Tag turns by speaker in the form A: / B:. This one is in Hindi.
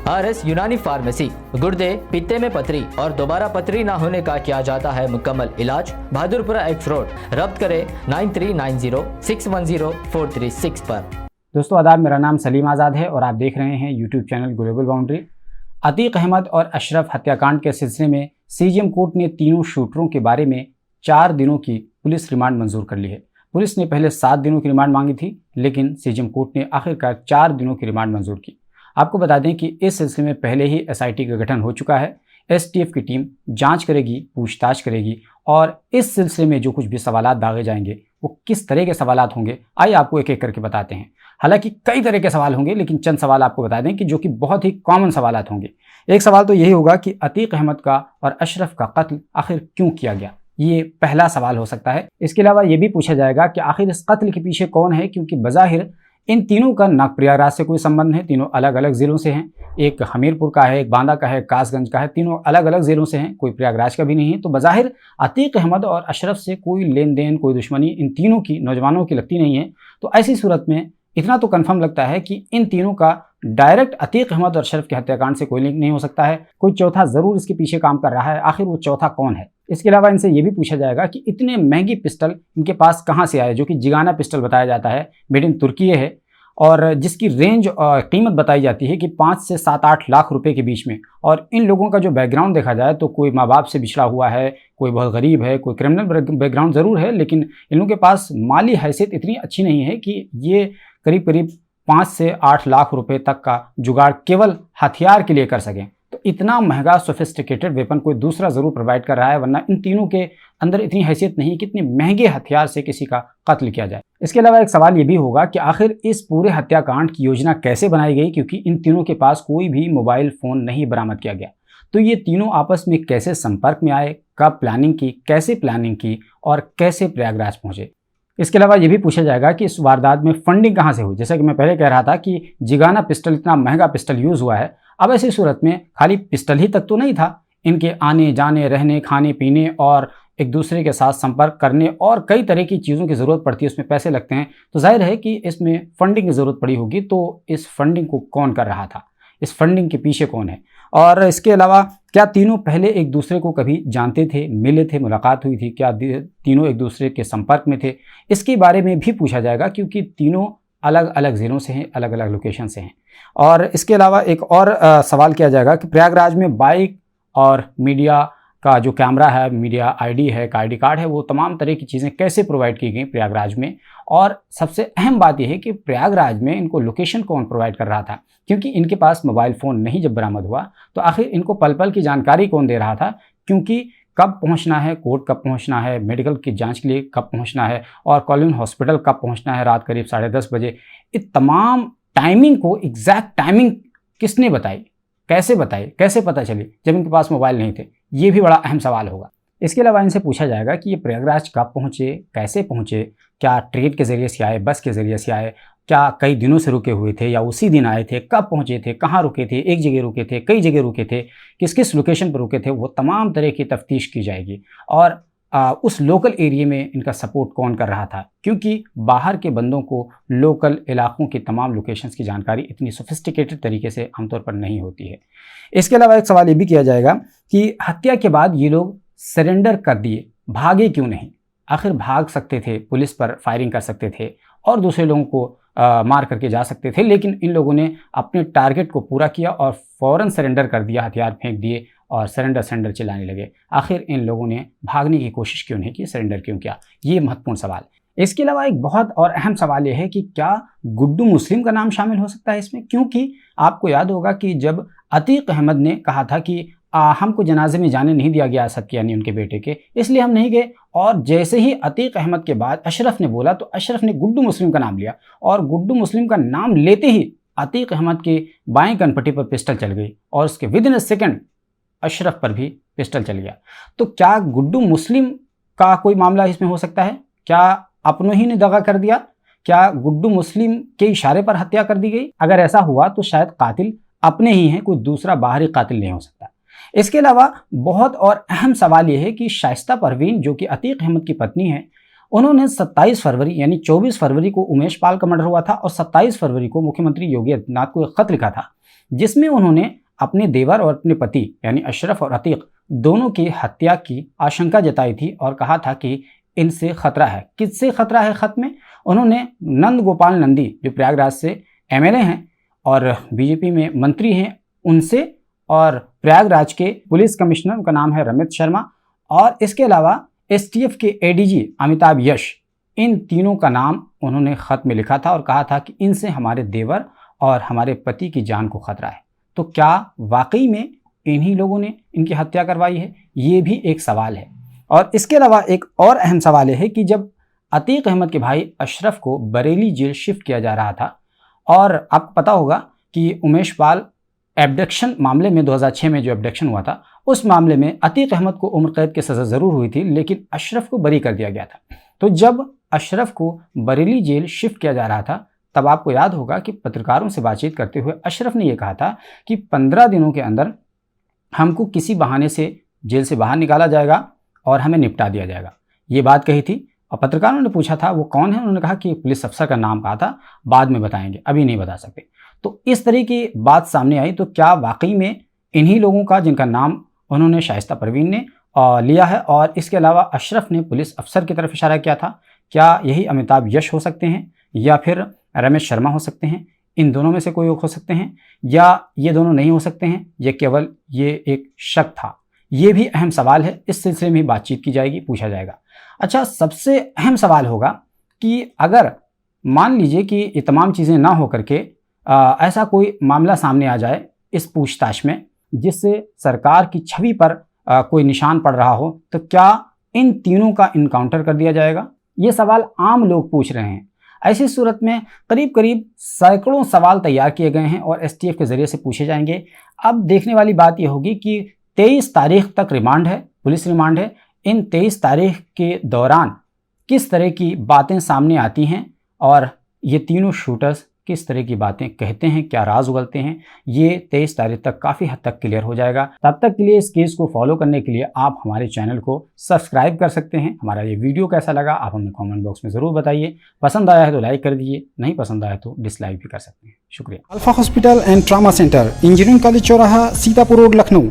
A: RS यूनानी फार्मेसी। गुर्दे, पित्ते में पथरी और दोबारा पथरी ना होने का किया जाता है मुकम्मल इलाज। Bahadurpura x road. रब्त करें 9390610436 पर।
B: दोस्तों आदाब, मेरा नाम सलीम आज़ाद है और आप देख रहे हैं YouTube channel global boundary. Atiq Ahmed और अशरफ हत्याकांड के सिलसिले में CJM कोर्ट ने तीनों शूटरों के बारे में 4 दिनों की पुलिस रिमांड मंजूर कर ली है। पुलिस ने पहले 7 दिनों की रिमांड मांगी थी, लेकिन CJM कोर्ट ने आखिरकार 4 दिनों की रिमांड मंजूर की। आपको बता दें कि इस सिलसिले में पहले ही SIT का गठन हो चुका है। STF की टीम जांच करेगी, पूछताछ करेगी और इस सिलसिले में जो कुछ भी सवालात दागे जाएंगे वो किस तरह के सवालात होंगे, आइए आपको एक एक करके बताते हैं। हालांकि कई तरह के सवाल होंगे, लेकिन चंद सवाल आपको बता दें कि जो कि बहुत ही कॉमन सवालात होंगे। एक सवाल तो यही होगा कि अतीक अहमद का और अशरफ का कत्ल आखिर क्यों किया गया, ये पहला सवाल हो सकता है। इसके अलावा ये भी पूछा जाएगा कि आखिर इस कत्ल के पीछे कौन है, क्योंकि बज़ाहिर इन तीनों का ना प्रयागराज से कोई संबंध है, तीनों अलग अलग ज़िलों से हैं। एक हमीरपुर का है, एक बांदा का है, कासगंज का है, तीनों अलग अलग ज़िलों से हैं, कोई प्रयागराज का भी नहीं है। तो बज़ाहिर अतीक अहमद और अशरफ से कोई लेन देन, कोई दुश्मनी इन तीनों की, नौजवानों की लगती नहीं है। तो ऐसी सूरत में इतना तो कंफर्म लगता है कि इन तीनों का डायरेक्ट अतीक अहमद और अशरफ के हत्याकांड से कोई लिंक नहीं हो सकता है। कोई चौथा ज़रूर इसके पीछे काम कर रहा है। आखिर वो चौथा कौन है? इसके अलावा इनसे ये भी पूछा जाएगा कि इतने महंगी पिस्टल इनके पास कहाँ से आए, जो कि जिगाना पिस्टल बताया जाता है, मेड इन तुर्की है और जिसकी रेंज और कीमत बताई जाती है कि 5 से 7-8 लाख रुपए के बीच में। और इन लोगों का जो बैकग्राउंड देखा जाए तो कोई माँ बाप से बिछड़ा हुआ है, कोई बहुत गरीब है, कोई क्रिमिनल बैकग्राउंड ज़रूर है, लेकिन इन लोगों के पास माली हैसियत इतनी अच्छी नहीं है कि ये करीब करीब 5 से 8 लाख रुपए तक का जुगाड़ केवल हथियार के लिए कर सकें। तो इतना महंगा सोफिस्टिकेटेड वेपन कोई दूसरा ज़रूर प्रोवाइड कर रहा है, वरना इन तीनों के अंदर इतनी हैसियत नहीं कि इतने महंगे हथियार से किसी का कत्ल किया जाए। इसके अलावा एक सवाल ये भी होगा कि आखिर इस पूरे हत्याकांड की योजना कैसे बनाई गई, क्योंकि इन तीनों के पास कोई भी मोबाइल फ़ोन नहीं बरामद किया गया। तो ये तीनों आपस में कैसे संपर्क में आए, कब प्लानिंग की, कैसे प्लानिंग की और कैसे प्रयागराज पहुँचे। इसके अलावा ये भी पूछा जाएगा कि इस वारदात में फंडिंग कहाँ से हुई। जैसा कि मैं पहले कह रहा था कि जिगाना पिस्टल, इतना महंगा पिस्टल यूज़ हुआ है। अब ऐसी सूरत में खाली पिस्टल ही तक तो नहीं था, इनके आने जाने, रहने, खाने पीने और एक दूसरे के साथ संपर्क करने और कई तरह की चीज़ों की ज़रूरत पड़ती है, उसमें पैसे लगते हैं। तो जाहिर है कि इसमें फंडिंग की ज़रूरत पड़ी होगी। तो इस फंडिंग को कौन कर रहा था, इस फंडिंग के पीछे कौन है, और इसके अलावा क्या तीनों पहले एक दूसरे को कभी जानते थे, मिले थे, मुलाकात हुई थी, क्या तीनों एक दूसरे के संपर्क में थे, इसके बारे में भी पूछा जाएगा, क्योंकि तीनों अलग अलग ज़िलों से हैं, अलग अलग लोकेशन से हैं। और इसके अलावा एक और सवाल किया जाएगा कि प्रयागराज में बाइक और मीडिया का जो कैमरा है, मीडिया ID है, ID कार्ड है, वो तमाम तरह की चीज़ें कैसे प्रोवाइड की गई प्रयागराज में। और सबसे अहम बात यह है कि प्रयागराज में इनको लोकेशन कौन प्रोवाइड कर रहा था, क्योंकि इनके पास मोबाइल फ़ोन नहीं जब बरामद हुआ तो आखिर इनको पल पल की जानकारी कौन दे रहा था, क्योंकि कब पहुंचना है कोर्ट, कब पहुंचना है मेडिकल की जांच के लिए, कब पहुंचना है और कॉलोनी हॉस्पिटल कब पहुंचना है रात करीब 10:30 बजे। इस तमाम टाइमिंग को, एग्जैक्ट टाइमिंग किसने बताई, कैसे बताई, कैसे पता चली जब इनके पास मोबाइल नहीं थे, ये भी बड़ा अहम सवाल होगा। इसके अलावा इनसे पूछा जाएगा कि ये प्रयागराज कब पहुँचे, कैसे पहुँचे, क्या ट्रेन के ज़रिए से आए, बस के ज़रिए से आए, क्या कई दिनों से रुके हुए थे या उसी दिन आए थे, कब पहुँचे थे, कहाँ रुके थे, एक जगह रुके थे, कई जगह रुके थे, किस किस लोकेशन पर रुके थे, वो तमाम तरह की तफ्तीश की जाएगी। और उस लोकल एरिया में इनका सपोर्ट कौन कर रहा था, क्योंकि बाहर के बंदों को लोकल इलाकों की तमाम लोकेशंस की जानकारी इतनी सोफिस्टिकेटेड तरीके से आमतौर पर नहीं होती है। इसके अलावा एक सवाल ये भी किया जाएगा कि हत्या के बाद ये लोग सरेंडर कर दिए, भागे क्यों नहीं। आखिर भाग सकते थे, पुलिस पर फायरिंग कर सकते थे और दूसरे लोगों को मार करके जा सकते थे, लेकिन इन लोगों ने अपने टारगेट को पूरा किया और फ़ौरन सरेंडर कर दिया, हथियार फेंक दिए और सरेंडर चिल्लाने लगे। आखिर इन लोगों ने भागने की कोशिश क्यों नहीं की, सरेंडर क्यों किया, ये महत्वपूर्ण सवाल। इसके अलावा एक बहुत और अहम सवाल यह है कि क्या गुड्डू मुस्लिम का नाम शामिल हो सकता है इसमें, क्योंकि आपको याद होगा कि जब अतीक अहमद ने कहा था कि हमको जनाजे में जाने नहीं दिया गया असद के, यानी उनके बेटे के, इसलिए हम नहीं गए, और जैसे ही अतीक अहमद के बाद अशरफ ने बोला तो अशरफ ने गुड्डू मुस्लिम का नाम लिया और गुड्डू मुस्लिम का नाम लेते ही अतीक अहमद के बाएं कनपट्टी पर पिस्टल चल गई और उसके विदिन अ सेकंड अशरफ पर भी पिस्टल चल गया। तो क्या गुड्डू मुस्लिम का कोई मामला इसमें हो सकता है? क्या अपनों ही ने दगा कर दिया? क्या गुड्डू मुस्लिम के इशारे पर हत्या कर दी गई? अगर ऐसा हुआ तो शायद कातिल अपने ही हैं, कोई दूसरा बाहरी कातिल नहीं हो सकता। इसके अलावा बहुत और अहम सवाल यह है कि शाइस्ता परवीन, जो कि अतीक अहमद की पत्नी है, उन्होंने 27 फरवरी यानी 24 फरवरी को उमेश पाल का मर्डर हुआ था और 27 फरवरी को मुख्यमंत्री योगी आदित्यनाथ को एक खत लिखा था जिसमें उन्होंने अपने देवर और अपने पति यानी अशरफ और अतीक दोनों की हत्या की आशंका जताई थी और कहा था कि इनसे खतरा है। किससे खतरा है? खत में उन्होंने नंद गोपाल नंदी जो प्रयागराज से एमएलए हैं और बीजेपी में मंत्री हैं उनसे, और प्रयागराज के पुलिस कमिश्नर, उनका नाम है रमित शर्मा, और इसके अलावा एसटीएफ के एडीजी अमिताभ यश, इन तीनों का नाम उन्होंने खत में लिखा था और कहा था कि इनसे हमारे देवर और हमारे पति की जान को खतरा है। तो क्या वाकई में इन्हीं लोगों ने इनकी हत्या करवाई है? ये भी एक सवाल है। और इसके अलावा एक और अहम सवाल है कि जब अतीक अहमद के भाई अशरफ को बरेली जेल शिफ्ट किया जा रहा था, और आपको पता होगा कि उमेश पाल एब्डक्शन मामले में 2006 में जो एब्डक्शन हुआ था उस मामले में अतीक अहमद को उम्र कैद की सज़ा ज़रूर हुई थी लेकिन अशरफ को बरी कर दिया गया था। तो जब अशरफ को बरेली जेल शिफ्ट किया जा रहा था तब आपको याद होगा कि पत्रकारों से बातचीत करते हुए अशरफ ने यह कहा था कि 15 दिनों के अंदर हमको किसी बहाने से जेल से बाहर निकाला जाएगा और हमें निपटा दिया जाएगा, ये बात कही थी। और पत्रकारों ने पूछा था वो कौन है, उन्होंने कहा कि पुलिस अफसर का नाम कहा था, बाद में बताएंगे, अभी नहीं बता सकते। तो इस तरह की बात सामने आई। तो क्या वाकई में इन्हीं लोगों का जिनका नाम उन्होंने शाइस्ता परवीन ने लिया है और इसके अलावा अशरफ ने पुलिस अफसर की तरफ इशारा किया था, क्या यही अमिताभ यश हो सकते हैं या फिर रमेश शर्मा हो सकते हैं? इन दोनों में से कोई हो सकते हैं या ये दोनों नहीं हो सकते हैं, ये केवल ये एक शक था? ये भी अहम सवाल है, इस सिलसिले में बातचीत की जाएगी, पूछा जाएगा। अच्छा, सबसे अहम सवाल होगा कि अगर मान लीजिए कि ये तमाम चीज़ें ना हो करके ऐसा कोई मामला सामने आ जाए इस पूछताछ में जिससे सरकार की छवि पर कोई निशान पड़ रहा हो, तो क्या इन तीनों का इनकाउंटर कर दिया जाएगा? ये सवाल आम लोग पूछ रहे हैं। ऐसी सूरत में करीब करीब सैकड़ों सवाल तैयार किए गए हैं और एसटीएफ के ज़रिए से पूछे जाएंगे। अब देखने वाली बात यह होगी कि 23 तारीख तक रिमांड है, पुलिस रिमांड है। इन 23 तारीख के दौरान किस तरह की बातें सामने आती हैं और ये तीनों शूटर्स किस तरह की बातें कहते हैं, क्या राज उगलते हैं, ये 23 तारीख तक काफ़ी हद तक क्लियर हो जाएगा। तब तक के लिए इस केस को फॉलो करने के लिए आप हमारे चैनल को सब्सक्राइब कर सकते हैं। हमारा ये वीडियो कैसा लगा आप हमें कमेंट बॉक्स में ज़रूर बताइए। पसंद आया है तो लाइक कर दीजिए, नहीं पसंद आया तो डिसलाइक भी कर सकते हैं। शुक्रिया।
C: Alpha hospital and trauma centre, engineering college चौराहा, सीतापुर रोड, लखनऊ।